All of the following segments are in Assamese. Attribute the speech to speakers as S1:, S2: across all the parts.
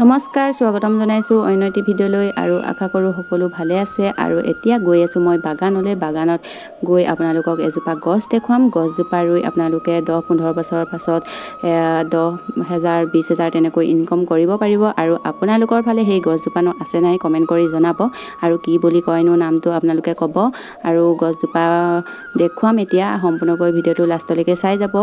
S1: নমস্কাৰ, স্বাগতম জনাইছোঁ অন্য এটি ভিডিঅ'লৈ আৰু আশা কৰোঁ সকলো ভালে আছে। আৰু এতিয়া গৈ আছোঁ মই বাগানলৈ। বাগানত গৈ আপোনালোকক এজোপা গছ দেখুৱাম। গছজোপা ৰুই আপোনালোকে 10-15 বছৰৰ পাছত 10,000 20,000 তেনেকৈ ইনকম কৰিব পাৰিব। আৰু আপোনালোকৰ ফালে সেই গছজোপানো আছে নাই কমেণ্ট কৰি জনাব। আৰু কি বুলি কয়নো নামটো আপোনালোকে ক'ব। আৰু গছজোপা দেখুৱাম এতিয়া, সম্পূৰ্ণকৈ ভিডিঅ'টো লাষ্টলৈকে চাই যাব।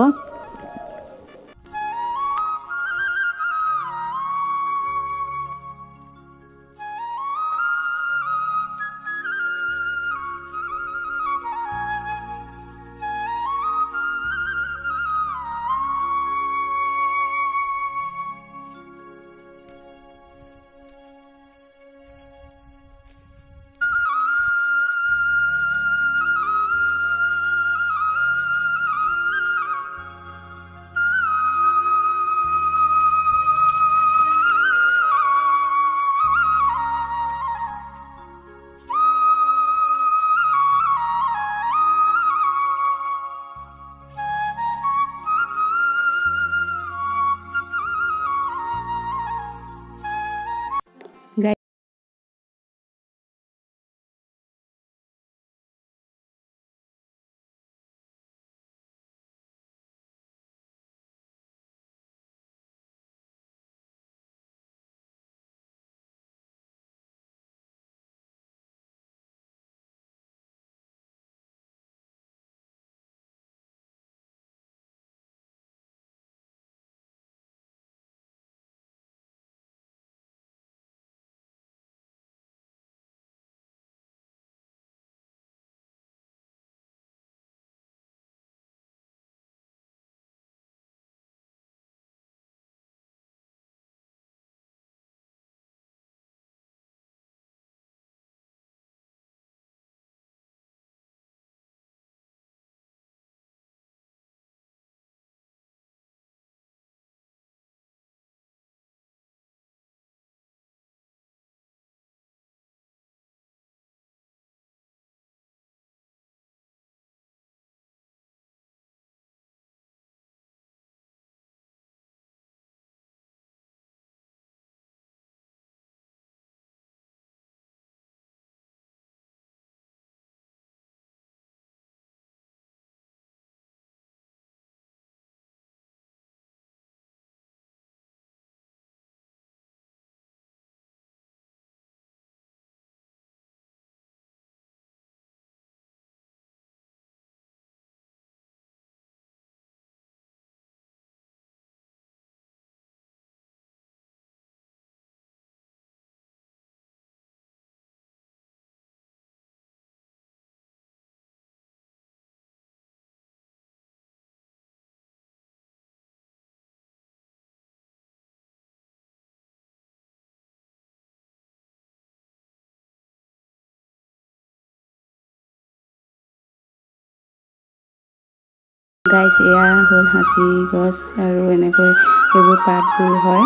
S1: গাইছ, এয়া হ'ল সাঁচি গছ আৰু এনেকৈ এইবোৰ পাতবোৰ হয়।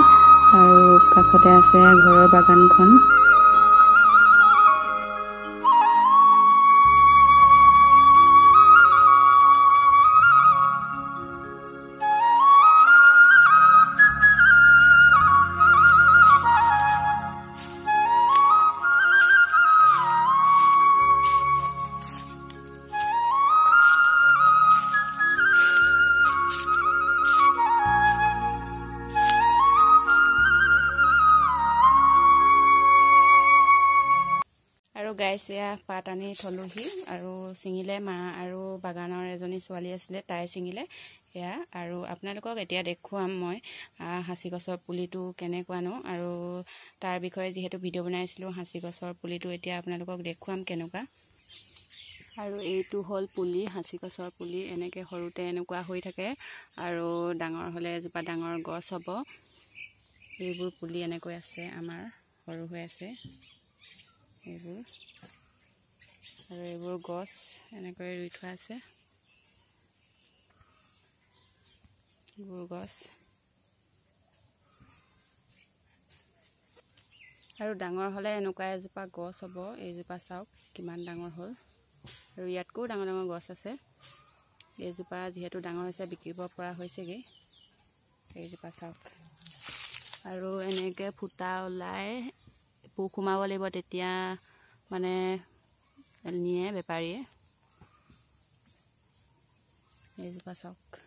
S1: আৰু কাষতে আছে ঘৰৰ বাগানখন। আৰু গাইছ, এয়া পাত আনি থলোহি আৰু ছিঙিলে মা আৰু বাগানৰ এজনী ছোৱালী আছিলে, তাই ছিঙিলে এয়া। আৰু আপোনালোকক এতিয়া দেখুৱাম মই সাঁচি গছৰ পুলিটো কেনেকুৱানো। আৰু তাৰ বিষয়ে যিহেতু ভিডিঅ' বনাইছিলোঁ সাঁচি গছৰ পুলিটো, এতিয়া আপোনালোকক দেখুৱাম কেনেকুৱা। আৰু এইটো হ'ল পুলি, সাঁচি গছৰ পুলি। এনেকৈ সৰুতে এনেকুৱা হৈ থাকে আৰু ডাঙৰ হ'লে এজোপা ডাঙৰ গছ হ'ব। এইবোৰ পুলি এনেকৈ আছে, আমাৰ সৰু হৈ আছে এইবোৰ। আৰু এইবোৰ গছ এনেকৈ ৰুই থোৱা আছে, এইবোৰ গছ। আৰু ডাঙৰ হ'লে এনেকুৱা এজোপা গছ হ'ব। এইজোপা চাওক কিমান ডাঙৰ হ'ল। আৰু ইয়াতকৈও ডাঙৰ ডাঙৰ গছ আছে। এইজোপা যিহেতু ডাঙৰ হৈছে বিকিব পৰা হৈছেগৈ। এইজোপা চাওক। আৰু এনেকৈ ফুটা ওলাই পোক সোমাব লাগিব, তেতিয়া মানে নিয়ে বেপাৰীয়ে। এইজোপা চাওক।